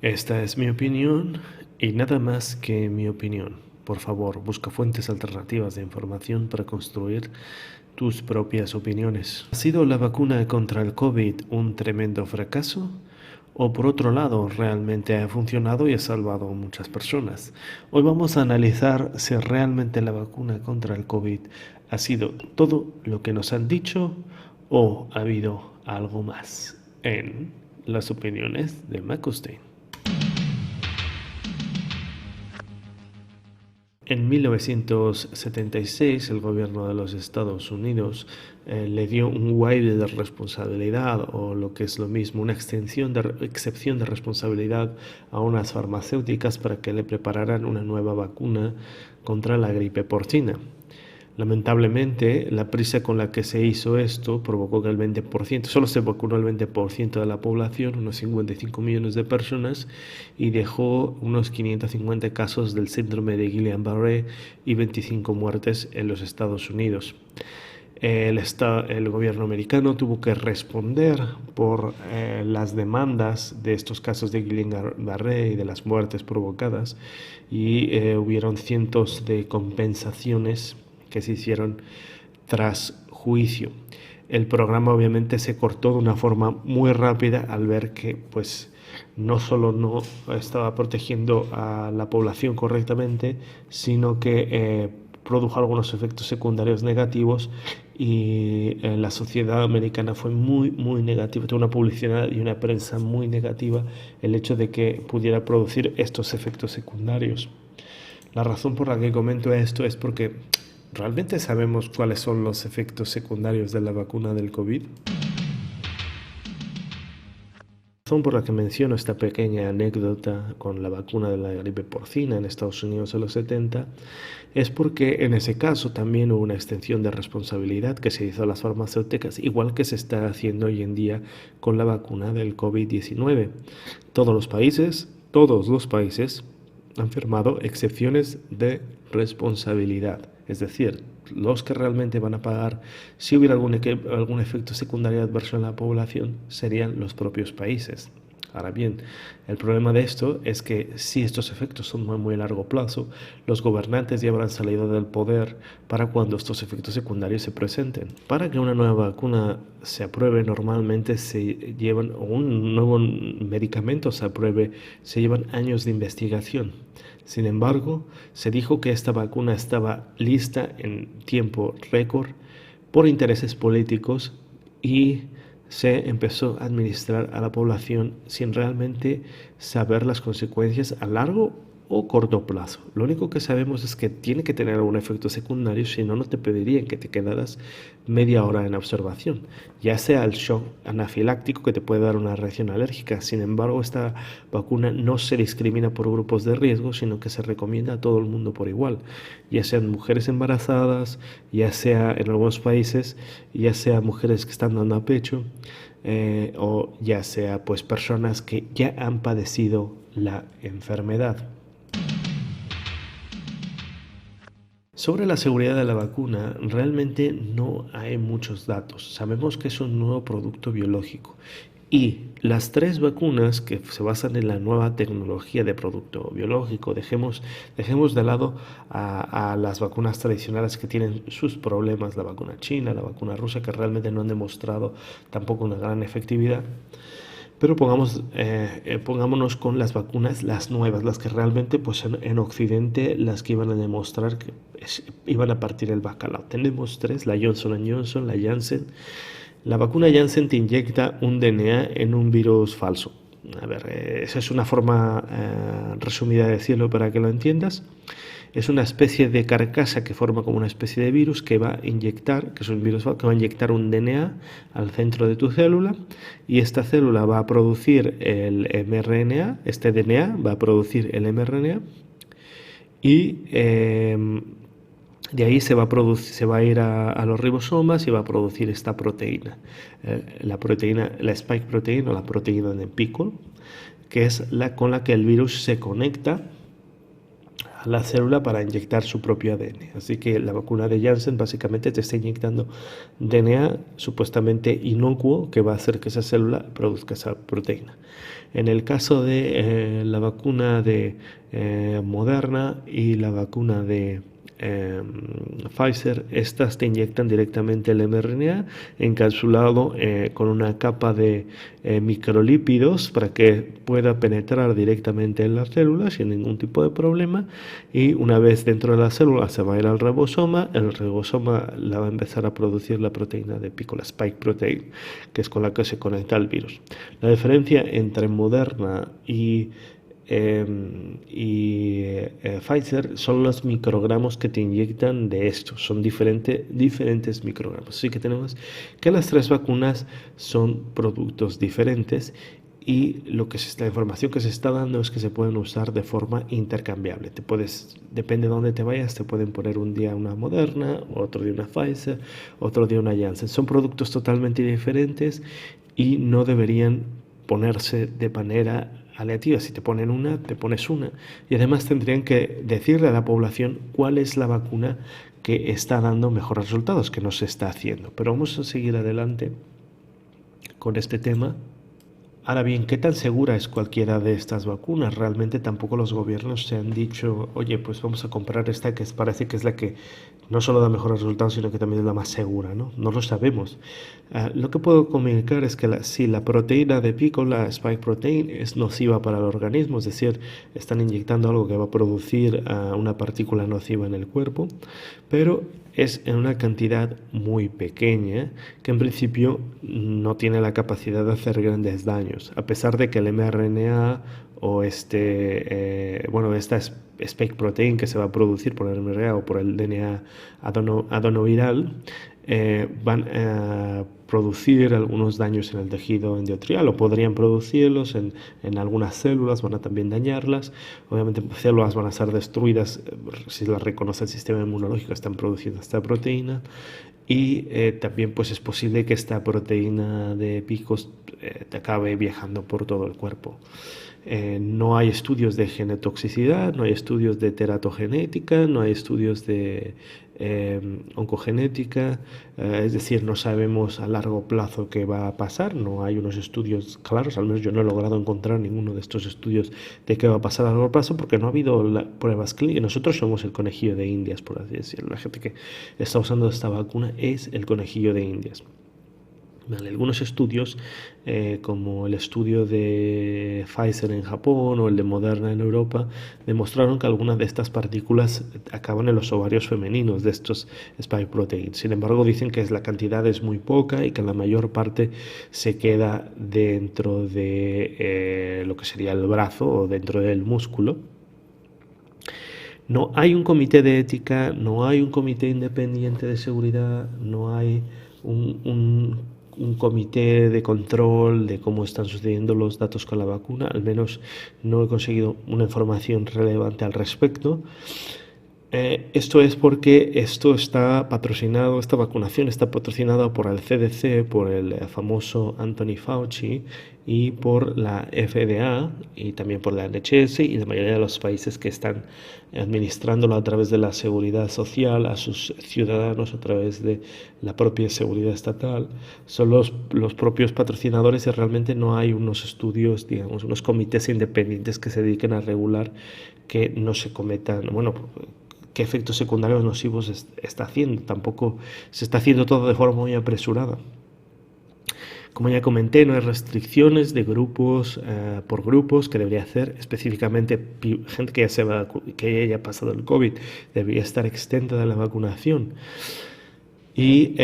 Esta es mi opinión y nada más que mi opinión. Por favor, busca fuentes alternativas de información para construir tus propias opiniones. ¿Ha sido la vacuna contra el COVID un tremendo fracaso? ¿O por otro lado, realmente ha funcionado y ha salvado a muchas personas? Hoy vamos a analizar si realmente la vacuna contra el COVID ha sido todo lo que nos han dicho o ha habido algo más en las opiniones de McCustein. En 1976 el gobierno de los Estados Unidos le dio un waiver de responsabilidad, o lo que es lo mismo, una excepción de responsabilidad a unas farmacéuticas para que le prepararan una nueva vacuna contra la gripe porcina. Lamentablemente, la prisa con la que se hizo esto provocó que el 20%, solo se vacunó el 20% de la población, unos 55 millones de personas, y dejó unos 550 casos del síndrome de Guillain-Barré y 25 muertes en los Estados Unidos. El gobierno americano tuvo que responder por las demandas de estos casos de Guillain-Barré y de las muertes provocadas, y hubieron cientos de compensaciones que se hicieron tras juicio. El programa obviamente se cortó de una forma muy rápida al ver que pues no solo no estaba protegiendo a la población correctamente, sino que produjo algunos efectos secundarios negativos, y la sociedad americana fue muy negativa, tuvo una publicidad y una prensa muy negativa el hecho de que pudiera producir estos efectos secundarios. La razón por la que comento esto es porque ¿realmente sabemos cuáles son los efectos secundarios de la vacuna del COVID? La razón por la que menciono esta pequeña anécdota con la vacuna de la gripe porcina en Estados Unidos en los 70 es porque en ese caso también hubo una extensión de responsabilidad que se hizo a las farmacéuticas, igual que se está haciendo hoy en día con la vacuna del COVID-19. Todos los países han firmado excepciones de responsabilidad, es decir, los que realmente van a pagar si hubiera algún efecto secundario adverso en la población serían los propios países. Ahora bien, el problema de esto es que si estos efectos son muy a largo plazo, los gobernantes ya habrán salido del poder para cuando estos efectos secundarios se presenten. Para que una nueva vacuna se apruebe, normalmente o un nuevo medicamento se apruebe, se llevan años de investigación. Sin embargo, se dijo que esta vacuna estaba lista en tiempo récord por intereses políticos, y se empezó a administrar a la población sin realmente saber las consecuencias a largo o corto plazo. Lo único que sabemos es que tiene que tener algún efecto secundario, si no, no te pedirían que te quedaras media hora en observación, ya sea el shock anafiláctico que te puede dar una reacción alérgica. Sin embargo, esta vacuna no se discrimina por grupos de riesgo, sino que se recomienda a todo el mundo por igual, ya sean mujeres embarazadas, ya sea en algunos países, ya sea mujeres que están dando a pecho, o ya sea pues personas que ya han padecido la enfermedad. Sobre la seguridad de la vacuna, realmente no hay muchos datos. Sabemos que es un nuevo producto biológico, y las tres vacunas que se basan en la nueva tecnología de producto biológico, dejemos de lado a las vacunas tradicionales que tienen sus problemas, la vacuna china, la vacuna rusa, que realmente no han demostrado tampoco una gran efectividad. Pero pongámonos con las vacunas, las nuevas, las que realmente pues en Occidente, las que iban a demostrar que iban a partir el bacalao. Tenemos tres: la Johnson & Johnson, la Janssen. La vacuna Janssen te inyecta un DNA en un virus falso. A ver, esa es una forma resumida de decirlo para que lo entiendas. Es una especie de carcasa que forma como una especie de virus que va a inyectar, que es un virus que va a inyectar un DNA al centro de tu célula, y esta célula va a producir el mRNA, este DNA va a producir el mRNA, y de ahí se va a ir a los ribosomas y va a producir esta proteína, la spike protein, o la proteína de pico, que es la con la que el virus se conecta a la célula para inyectar su propio ADN. Así que la vacuna de Janssen básicamente te está inyectando DNA supuestamente inocuo, que va a hacer que esa célula produzca esa proteína. En el caso de la vacuna de Moderna y la vacuna de Pfizer, estas te inyectan directamente el mRNA encapsulado con una capa de microlípidos para que pueda penetrar directamente en las células sin ningún tipo de problema, y una vez dentro de la célula se va a ir al ribosoma. El ribosoma la va a empezar a producir la proteína de pico, la spike protein, que es con la que se conecta el virus. La diferencia entre Moderna y Pfizer son los microgramos que te inyectan de estos, son diferentes microgramos. Así que tenemos que las tres vacunas son productos diferentes, y la información que se está dando es que se pueden usar de forma intercambiable. Depende de dónde te vayas, te pueden poner un día una Moderna, otro día una Pfizer, otro día una Janssen. Son productos totalmente diferentes y no deberían ponerse de manera aleativa. Si te ponen una, te pones una, y además tendrían que decirle a la población cuál es la vacuna que está dando mejores resultados, que no se está haciendo. Pero vamos a seguir adelante con este tema. Ahora bien, ¿qué tan segura es cualquiera de estas vacunas? Realmente tampoco los gobiernos se han dicho, oye, pues vamos a comprar esta que parece que es la que no solo da mejores resultados, sino que también es la más segura, ¿no? No lo sabemos. Lo que puedo comunicar es que si la proteína de pico, la spike protein, es nociva para el organismo, es decir, están inyectando algo que va a producir una partícula nociva en el cuerpo, pero es en una cantidad muy pequeña que en principio no tiene la capacidad de hacer grandes daños, a pesar de que el mRNA o esta spike protein que se va a producir por el mRNA o por el DNA adenoviral van a producir algunos daños en el tejido endotelial, o podrían producirlos en algunas células, van a también dañarlas. Obviamente células van a ser destruidas si las reconoce el sistema inmunológico, están produciendo esta proteína, y también pues es posible que esta proteína de picos te acabe viajando por todo el cuerpo. No hay estudios de genotoxicidad, no hay estudios de teratogenética, no hay estudios de oncogenética, es decir, no sabemos a largo plazo qué va a pasar, no hay unos estudios claros, al menos yo no he logrado encontrar ninguno de estos estudios de qué va a pasar a largo plazo, porque no ha habido pruebas clínicas. Nosotros somos el conejillo de Indias, por así decirlo. La gente que está usando esta vacuna es el conejillo de Indias. Vale, algunos estudios, como el estudio de Pfizer en Japón o el de Moderna en Europa, demostraron que algunas de estas partículas acaban en los ovarios femeninos de estos spike proteins. Sin embargo, dicen que la cantidad es muy poca y que la mayor parte se queda dentro de lo que sería el brazo o dentro del músculo. No hay un comité de ética, no hay un comité independiente de seguridad, no hay un comité de control de cómo están sucediendo los datos con la vacuna. Al menos no he conseguido una información relevante al respecto. Esto es porque esta vacunación está patrocinada por el CDC, por el famoso Anthony Fauci, y por la FDA, y también por la NHS, y la mayoría de los países que están administrándolo a través de la seguridad social a sus ciudadanos, a través de la propia seguridad estatal, son los propios patrocinadores, y realmente no hay unos estudios, digamos, unos comités independientes que se dediquen a regular que no se cometan, qué efectos secundarios nocivos está haciendo. Tampoco se está haciendo todo de forma muy apresurada. Como ya comenté, no hay restricciones de grupos por grupos, que debería hacer específicamente gente que ya haya pasado el COVID, debería estar exenta de la vacunación. Y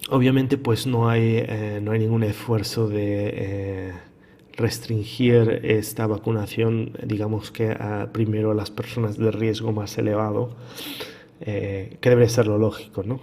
obviamente pues no hay ningún esfuerzo de restringir esta vacunación, digamos que primero a las personas de riesgo más elevado, que debe ser lo lógico, ¿no?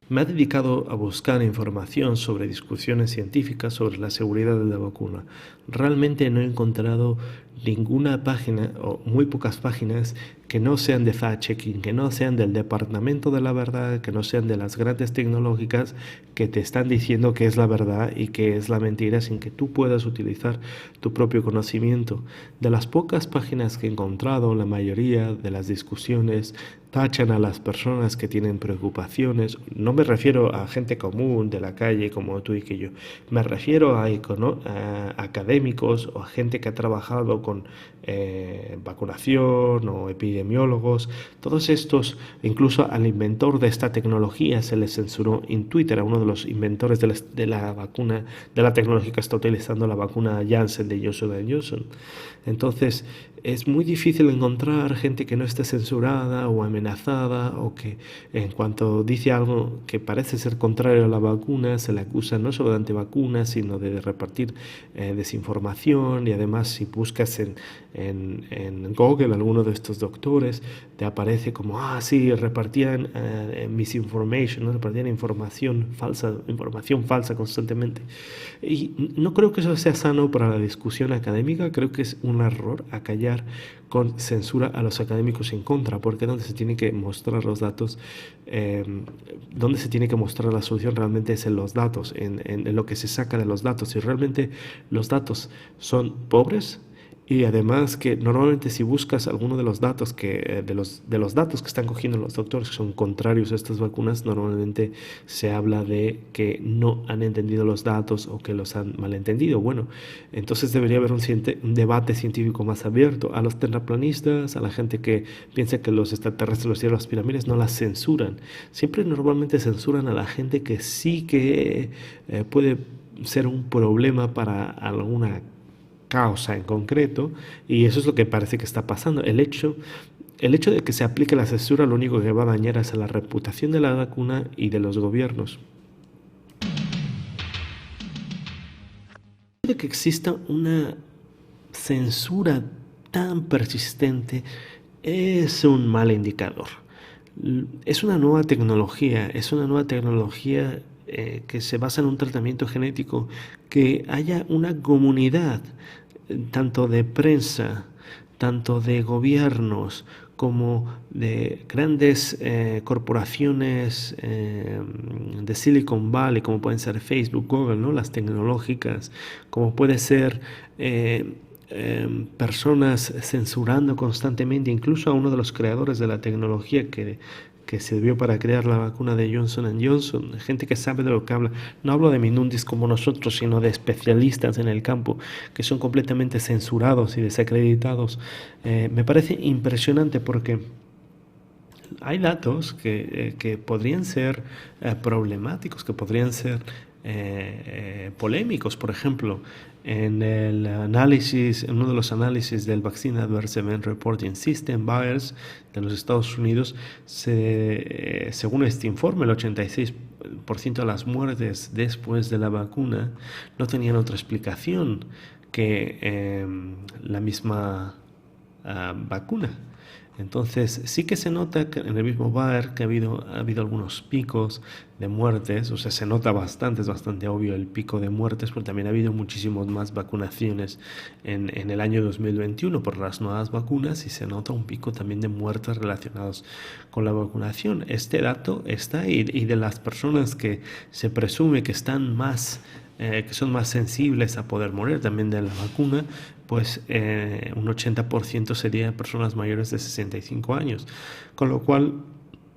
Me he dedicado a buscar información sobre discusiones científicas sobre la seguridad de la vacuna. Realmente no he encontrado ninguna página o muy pocas páginas que no sean de fact-checking, que no sean del departamento de la verdad, que no sean de las grandes tecnológicas que te están diciendo que es la verdad y que es la mentira sin que tú puedas utilizar tu propio conocimiento. De las pocas páginas que he encontrado, la mayoría de las discusiones tachan a las personas que tienen preocupaciones. No me refiero a gente común de la calle como tú y que yo. Me refiero a académicos o a gente que ha trabajado con vacunación o epidemiólogos. Todos estos, incluso al inventor de esta tecnología se le censuró en Twitter, a uno de los inventores de la vacuna, de la tecnología que está utilizando la vacuna Janssen de Johnson Johnson. Entonces, es muy difícil encontrar gente que no esté censurada o amenazada o que en cuanto dice algo que parece ser contrario a la vacuna se le acusa no solo de antivacunas sino de repartir desinformación. Y además si buscas en Google alguno de estos doctores te aparece como sí, repartían misinformation, ¿no? Repartían información falsa constantemente. Y no creo que eso sea sano para la discusión académica. Creo que es un error acallar con censura a los académicos en contra, porque donde se tiene que mostrar los datos, donde se tiene que mostrar la solución realmente es en los datos, en lo que se saca de los datos. Si realmente los datos son pobres, y además que normalmente si buscas alguno de los datos de los datos que están cogiendo los doctores que son contrarios a estas vacunas, normalmente se habla de que no han entendido los datos o que los han malentendido. Bueno, entonces debería haber un debate científico más abierto. A los terraplanistas, a la gente que piensa que los extraterrestres los hicieron las pirámides, no las censuran. Siempre normalmente censuran a la gente que sí que puede ser un problema para alguna causa en concreto, y eso es lo que parece que está pasando. El hecho de que se aplique la censura lo único que va a dañar es a la reputación de la vacuna y de los gobiernos. De que exista una censura tan persistente es un mal indicador. Es una nueva tecnología que se basa en un tratamiento genético, que haya una comunidad tanto de prensa, tanto de gobiernos, como de grandes corporaciones de Silicon Valley, como pueden ser Facebook, Google, ¿no? Las tecnológicas, como puede ser personas censurando constantemente, incluso a uno de los creadores de la tecnología que sirvió para crear la vacuna de Johnson Johnson, gente que sabe de lo que habla. No hablo de minundis como nosotros, sino de especialistas en el campo que son completamente censurados y desacreditados. Me parece impresionante porque hay datos que podrían ser problemáticos, que podrían ser polémicos. Por ejemplo, en uno de los análisis del Vaccine Adverse Event Reporting System, VAERS, de los Estados Unidos, según este informe, el 86% de las muertes después de la vacuna no tenían otra explicación que la misma vacuna. Entonces sí que se nota que en el mismo VAERS que ha habido algunos picos de muertes. O sea, se nota bastante, es bastante obvio el pico de muertes, pero también ha habido muchísimas más vacunaciones en el año 2021 por las nuevas vacunas, y se nota un pico también de muertes relacionados con la vacunación. Este dato está ahí, y de las personas que se presume que están más que son más sensibles a poder morir también de la vacuna, pues un 80% serían personas mayores de 65 años, con lo cual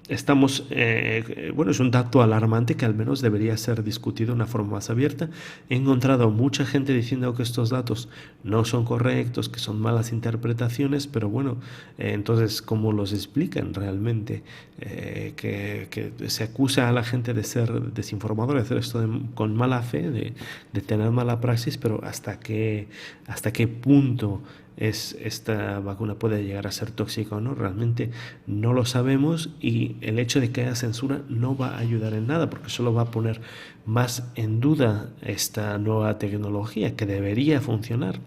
estamos, es un dato alarmante que al menos debería ser discutido de una forma más abierta. He encontrado mucha gente diciendo que estos datos no son correctos, que son malas interpretaciones, pero entonces, ¿cómo los explican realmente? Que se acusa a la gente de ser desinformadora, de hacer esto con mala fe, de tener mala praxis, pero ¿hasta qué punto esta vacuna puede llegar a ser tóxica o no? Realmente no lo sabemos, y el hecho de que haya censura no va a ayudar en nada, porque solo va a poner más en duda esta nueva tecnología que debería funcionar.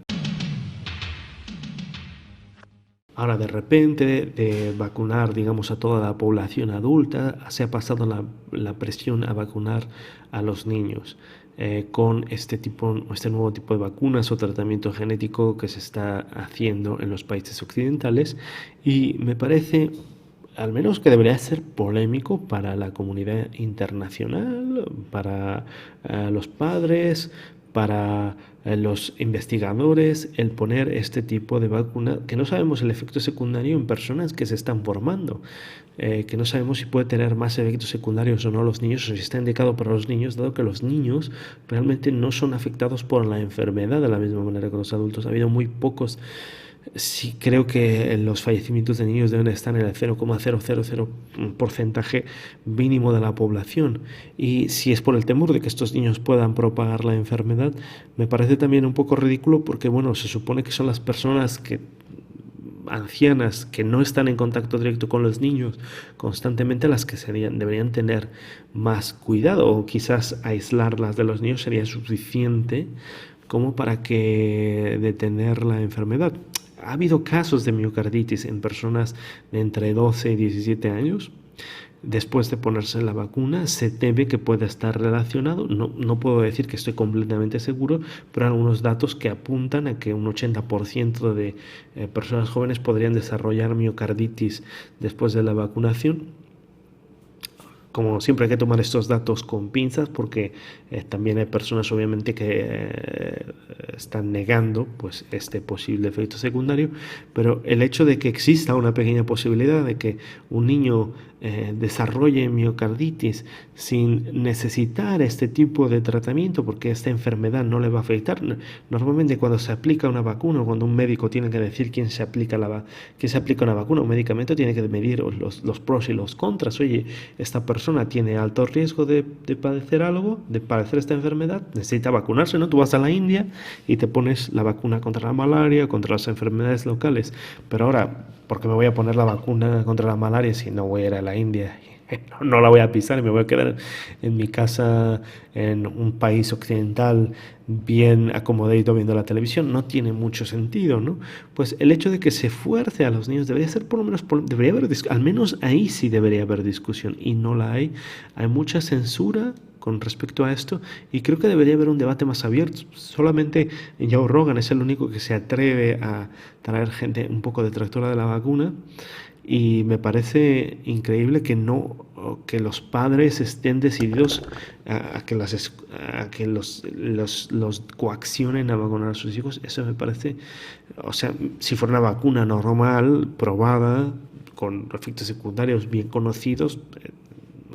Ahora, de repente, de vacunar, digamos, a toda la población adulta, se ha pasado la presión a vacunar a los niños con este nuevo tipo de vacunas o tratamiento genético que se está haciendo en los países occidentales. Y me parece, al menos, que debería ser polémico para la comunidad internacional, para los padres, para los investigadores, el poner este tipo de vacuna, que no sabemos el efecto secundario en personas que se están formando, que no sabemos si puede tener más efectos secundarios o no los niños, o si está indicado para los niños, dado que los niños realmente no son afectados por la enfermedad de la misma manera que los adultos. Ha habido muy pocos. Sí, creo que los fallecimientos de niños deben estar en el 0,000% mínimo de la población. Y si es por el temor de que estos niños puedan propagar la enfermedad, me parece también un poco ridículo porque, bueno, se supone que son las personas ancianas que no están en contacto directo con los niños constantemente las que deberían tener más cuidado, o quizás aislarlas de los niños sería suficiente como para que detener la enfermedad. Ha habido casos de miocarditis en personas de entre 12 y 17 años. Después de ponerse la vacuna, se teme que pueda estar relacionado. No puedo decir que estoy completamente seguro, pero hay algunos datos que apuntan a que un 80% de personas jóvenes podrían desarrollar miocarditis después de la vacunación. Como siempre hay que tomar estos datos con pinzas porque también hay personas obviamente que están negando pues este posible efecto secundario, pero el hecho de que exista una pequeña posibilidad de que un niño desarrolle miocarditis sin necesitar este tipo de tratamiento porque esta enfermedad no le va a afectar. Normalmente cuando se aplica una vacuna o cuando un médico tiene que decir quién se aplica una vacuna o un medicamento, tiene que medir los pros y los contras. Oye, esta persona tiene alto riesgo de padecer algo, de padecer esta enfermedad, necesita vacunarse, ¿no? Tú vas a la India y te pones la vacuna contra la malaria, contra las enfermedades locales. Pero ahora, ¿por qué me voy a poner la vacuna contra la malaria si no voy a ir a la India? No la voy a pisar y me voy a quedar en mi casa en un país occidental bien acomodadito viendo la televisión. No tiene mucho sentido, ¿no? Pues el hecho de que se fuerce a los niños debería ser por lo menos, debería haber, al menos ahí sí debería haber discusión y no la hay. Hay mucha censura con respecto a esto y creo que debería haber un debate más abierto. Solamente Joe Rogan es el único que se atreve a traer gente un poco detractora de la vacuna. Y me parece increíble que los padres estén decididos a que los coaccionen a vacunar a sus hijos. Eso me parece, o sea, si fuera una vacuna normal, probada, con efectos secundarios bien conocidos,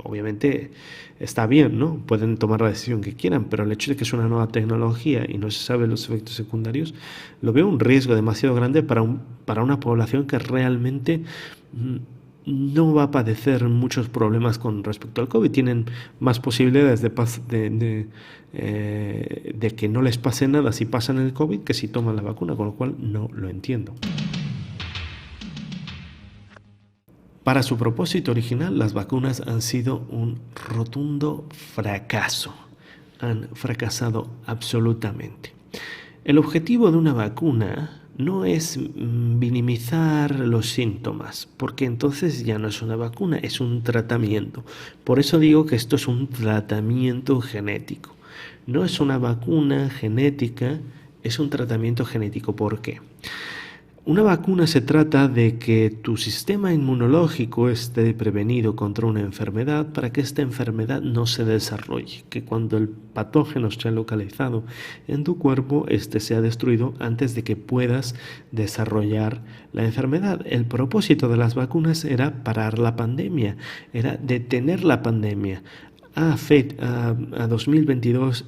obviamente está bien, ¿no? Pueden tomar la decisión que quieran, pero el hecho de que es una nueva tecnología y no se saben los efectos secundarios, lo veo un riesgo demasiado grande para una población que realmente no va a padecer muchos problemas con respecto al COVID. Tienen más posibilidades de que no les pase nada si pasan el COVID que si toman la vacuna, con lo cual no lo entiendo. Para su propósito original, las vacunas han sido un rotundo fracaso. Han fracasado absolutamente. El objetivo de una vacuna no es minimizar los síntomas, porque entonces ya no es una vacuna, es un tratamiento. Por eso digo que esto es un tratamiento genético. No es una vacuna genética, es un tratamiento genético. ¿Por qué? Una vacuna se trata de que tu sistema inmunológico esté prevenido contra una enfermedad para que esta enfermedad no se desarrolle, que cuando el patógeno esté localizado en tu cuerpo, este sea destruido antes de que puedas desarrollar la enfermedad. El propósito de las vacunas era parar la pandemia, era detener la pandemia. A 2022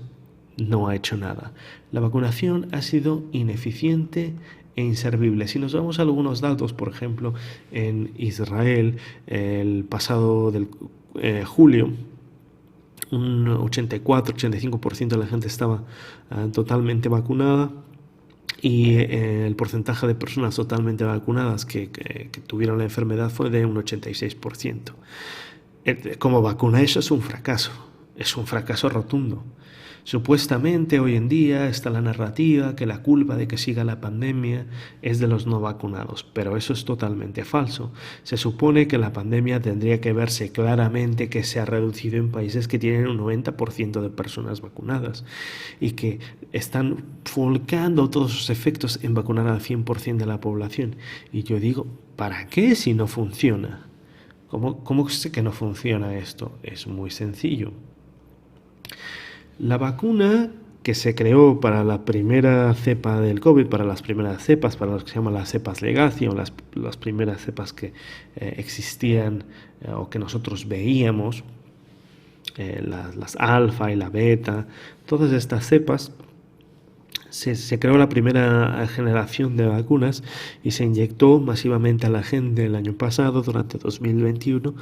no ha hecho nada. La vacunación ha sido ineficiente e inservible. Si nos vamos a algunos datos, por ejemplo, en Israel, el pasado julio, un 84-85% de la gente estaba totalmente vacunada y el porcentaje de personas totalmente vacunadas que tuvieron la enfermedad fue de un 86%. Como vacuna eso es un fracaso rotundo. Supuestamente hoy en día está la narrativa que la culpa de que siga la pandemia es de los no vacunados, pero eso es totalmente falso. Se supone que la pandemia tendría que verse claramente que se ha reducido en países que tienen un 90% de personas vacunadas y que están volcando todos sus efectos en vacunar al 100% de la población. Y yo digo, ¿para qué si no funciona? ¿Cómo sé que no funciona esto? Es muy sencillo. La vacuna que se creó para la primera cepa del COVID, para las primeras cepas, para lo que se llaman las cepas legacy, o las primeras cepas que existían o que nosotros veíamos, las alfa y la beta, todas estas cepas, se creó la primera generación de vacunas y se inyectó masivamente a la gente el año pasado, durante 2021,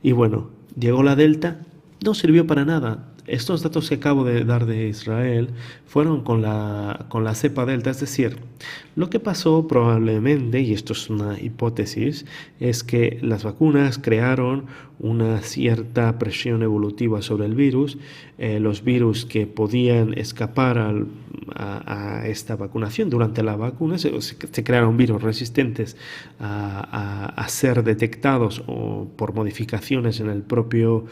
y bueno, llegó la Delta, no sirvió para nada. Estos datos que acabo de dar de Israel fueron con la cepa Delta, es decir, lo que pasó probablemente, y esto es una hipótesis, es que las vacunas crearon una cierta presión evolutiva sobre el virus. Los virus que podían escapar a esta vacunación durante la vacuna, se crearon virus resistentes a ser detectados o por modificaciones en el propio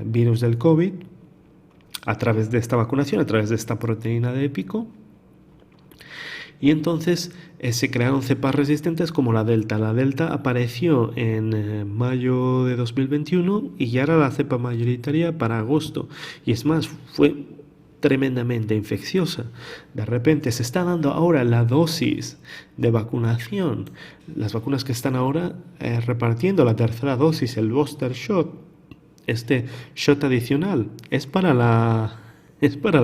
virus del COVID, a través de esta vacunación, a través de esta proteína de épico. Y entonces se crearon cepas resistentes como la Delta. La Delta apareció en mayo de 2021 y ya era la cepa mayoritaria para agosto. Y es más, fue tremendamente infecciosa. De repente se está dando ahora la dosis de vacunación. Las vacunas que están ahora repartiendo la tercera dosis, el booster shot. Este shot adicional es para la cepa de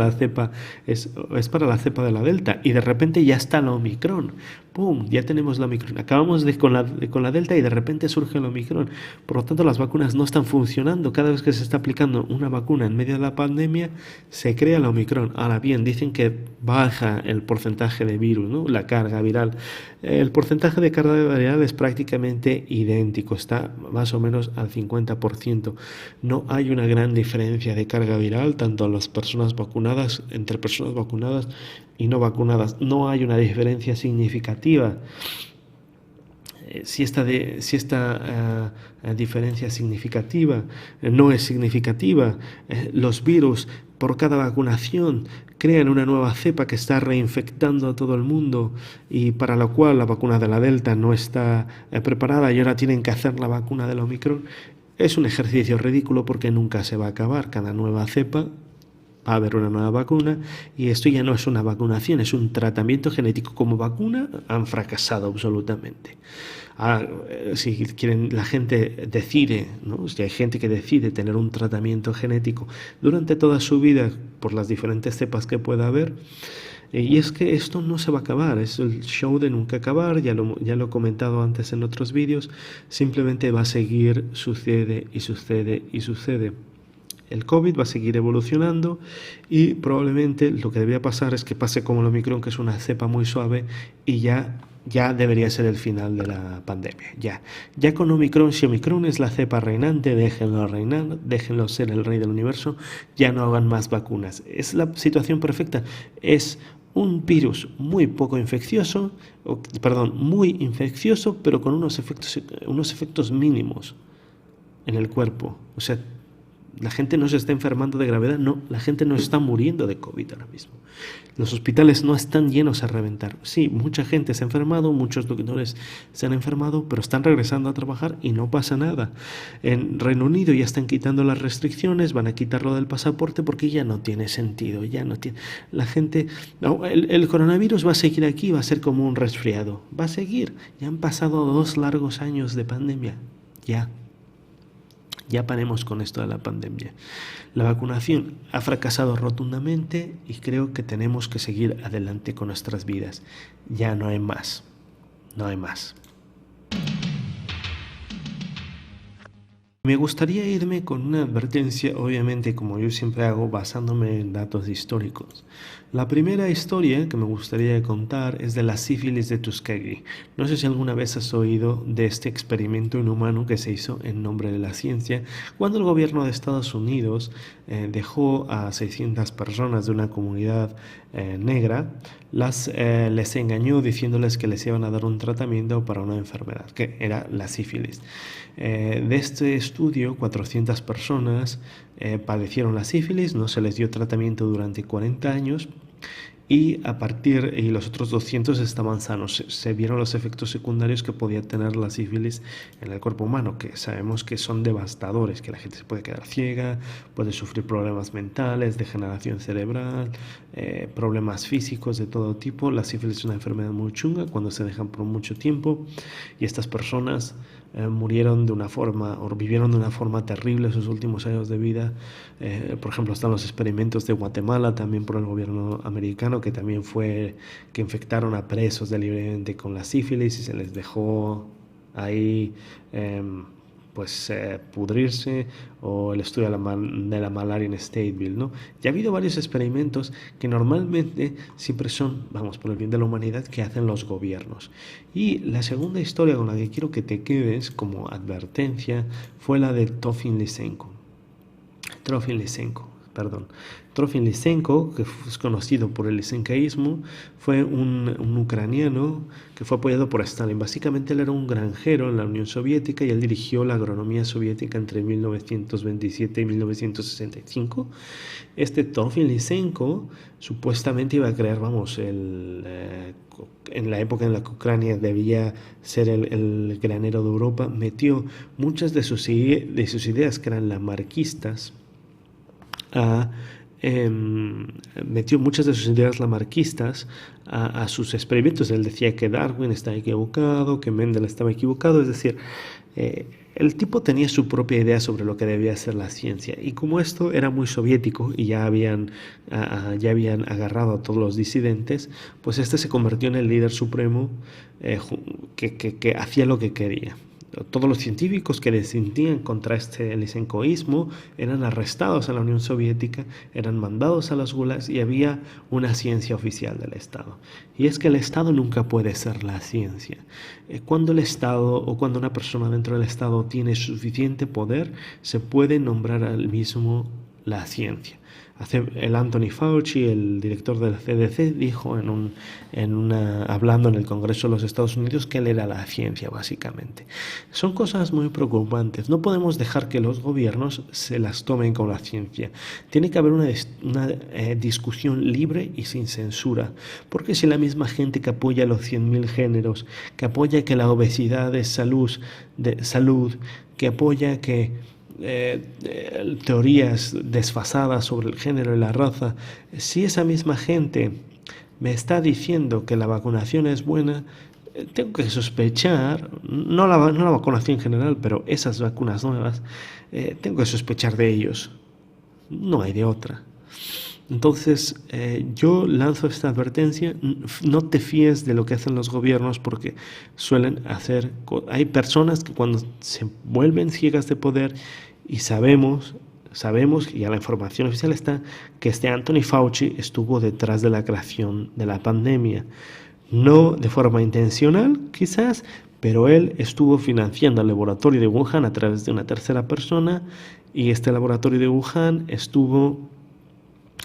la Delta, y de repente ya está la Omicron. ¡Pum! Ya tenemos la Omicron. Acabamos con la Delta y de repente surge la Omicron. Por lo tanto, las vacunas no están funcionando. Cada vez que se está aplicando una vacuna en medio de la pandemia, se crea la Omicron. Ahora bien, dicen que baja el porcentaje de virus, ¿no? La carga viral. El porcentaje de carga viral es prácticamente idéntico, está más o menos al 50%. No hay una gran diferencia de carga viral tanto en las personas vacunadas, entre personas vacunadas y no vacunadas. No hay una diferencia significativa. Si esta diferencia significativa no es significativa, los virus por cada vacunación crean una nueva cepa que está reinfectando a todo el mundo y para lo cual la vacuna de la Delta no está preparada y ahora tienen que hacer la vacuna del Omicron. Es un ejercicio ridículo porque nunca se va a acabar. Cada nueva cepa va a haber una nueva vacuna y esto ya no es una vacunación, es un tratamiento genético. Como vacuna han fracasado absolutamente. Si quieren, la gente decide, ¿no? Si hay gente que decide tener un tratamiento genético durante toda su vida por las diferentes cepas que pueda haber, y es que esto no se va a acabar, es el show de nunca acabar, ya lo he comentado antes en otros vídeos, simplemente va a seguir, sucede y sucede y sucede. El COVID va a seguir evolucionando y probablemente lo que debería pasar es que pase como el Omicron, que es una cepa muy suave, y ya debería ser el final de la pandemia. Ya con Omicron, si Omicron es la cepa reinante, déjenlo reinar, déjenlo ser el rey del universo, ya no hagan más vacunas. Es la situación perfecta. Es un virus muy poco infeccioso, muy infeccioso, pero con unos efectos mínimos en el cuerpo. O sea, la gente no se está enfermando de gravedad, no, la gente no está muriendo de COVID ahora mismo. Los hospitales no están llenos a reventar. Sí, mucha gente se ha enfermado, muchos doctores se han enfermado, pero están regresando a trabajar y no pasa nada. En Reino Unido ya están quitando las restricciones, van a quitarlo del pasaporte porque ya no tiene sentido, ya no tiene... La gente... No, el coronavirus va a seguir aquí, va a ser como un resfriado, va a seguir. Ya han pasado 2 largos años de pandemia, ya paremos con esto de la pandemia. La vacunación ha fracasado rotundamente y creo que tenemos que seguir adelante con nuestras vidas. Ya no hay más. No hay más. Me gustaría irme con una advertencia, obviamente, como yo siempre hago, basándome en datos históricos. La primera historia que me gustaría contar es de la sífilis de Tuskegee. No sé si alguna vez has oído de este experimento inhumano que se hizo en nombre de la ciencia, cuando el gobierno de Estados Unidos dejó a 600 personas de una comunidad negra, les engañó diciéndoles que les iban a dar un tratamiento para una enfermedad, que era la sífilis. De este estudio, 400 personas padecieron la sífilis, no se les dio tratamiento durante 40 años y los otros 200 estaban sanos. Se vieron los efectos secundarios que podía tener la sífilis en el cuerpo humano, que sabemos que son devastadores, que la gente se puede quedar ciega, puede sufrir problemas mentales, degeneración cerebral, problemas físicos de todo tipo. La sífilis es una enfermedad muy chunga cuando se dejan por mucho tiempo, y estas personas murieron de una forma o vivieron de una forma terrible sus últimos años de vida. Por ejemplo, están los experimentos de Guatemala, también por el gobierno americano, que también fue que infectaron a presos deliberadamente con la sífilis y se les dejó ahí pudrirse, o el estudio de la malaria en Stateville, ¿no? Ya ha habido varios experimentos que normalmente siempre son, vamos, por el bien de la humanidad, que hacen los gobiernos. Y la segunda historia con la que quiero que te quedes como advertencia fue la de Trofim Lysenko. Trofim Lysenko, que es conocido por el lysenkaísmo, fue un ucraniano que fue apoyado por Stalin. Básicamente él era un granjero en la Unión Soviética y él dirigió la agronomía soviética entre 1927 y 1965. Este Trofim Lysenko supuestamente iba a crear, en la época en la que Ucrania debía ser el granero de Europa, metió muchas de sus ideas, que eran lamarquistas, metió muchas de sus ideas lamarquistas a sus experimentos. Él decía que Darwin estaba equivocado, que Mendel estaba equivocado, es decir, el tipo tenía su propia idea sobre lo que debía ser la ciencia, y como esto era muy soviético y ya habían agarrado a todos los disidentes, pues este se convirtió en el líder supremo que hacía lo que quería. Todos los científicos que disentían contra este lysenkoísmo eran arrestados en la Unión Soviética, eran mandados a los gulags, y había una ciencia oficial del Estado. Y es que el Estado nunca puede ser la ciencia. Cuando el Estado o cuando una persona dentro del Estado tiene suficiente poder, se puede nombrar al mismo la ciencia. El Anthony Fauci, el director del CDC, dijo hablando en el Congreso de los Estados Unidos, que él era la ciencia, básicamente. Son cosas muy preocupantes. No podemos dejar que los gobiernos se las tomen con la ciencia. Tiene que haber una discusión libre y sin censura, porque si la misma gente que apoya los 100.000 géneros, que apoya que la obesidad es salud, que apoya que teorías desfasadas sobre el género y la raza, si esa misma gente me está diciendo que la vacunación es buena, tengo que sospechar, no la vacunación en general, pero esas vacunas nuevas, tengo que sospechar de ellos. No hay de otra. Entonces, yo lanzo esta advertencia: no te fíes de lo que hacen los gobiernos, porque suelen hacer... Hay personas que cuando se vuelven ciegas de poder, y sabemos, y a la información oficial está, que este Anthony Fauci estuvo detrás de la creación de la pandemia. No de forma intencional, quizás, pero él estuvo financiando el laboratorio de Wuhan a través de una tercera persona, y este laboratorio de Wuhan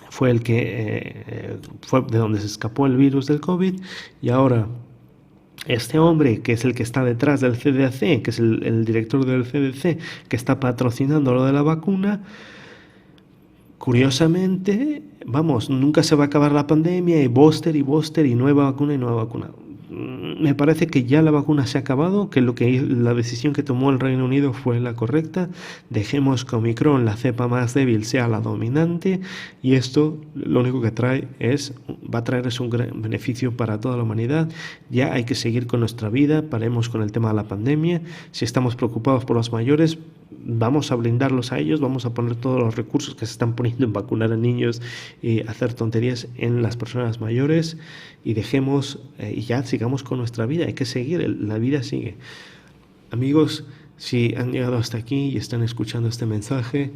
fue de donde se escapó el virus del COVID. Y ahora este hombre, que es el que está detrás del CDC, que es el director del CDC, que está patrocinando lo de la vacuna, curiosamente, nunca se va a acabar la pandemia, y booster, y nueva vacuna, Me parece que ya la vacuna se ha acabado, que la decisión que tomó el Reino Unido fue la correcta. Dejemos que Omicron, la cepa más débil, sea la dominante, y esto lo único que va a traer un gran beneficio para toda la humanidad. Ya hay que seguir con nuestra vida, paremos con el tema de la pandemia. Si estamos preocupados por los mayores, vamos a blindarlos a ellos, vamos a poner todos los recursos que se están poniendo en vacunar a niños y hacer tonterías en las personas mayores, y dejemos y ya sigamos con nuestra vida. Hay que seguir, la vida sigue. Amigos, Si han llegado hasta aquí y están escuchando este mensaje,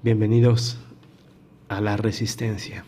bienvenidos a la resistencia.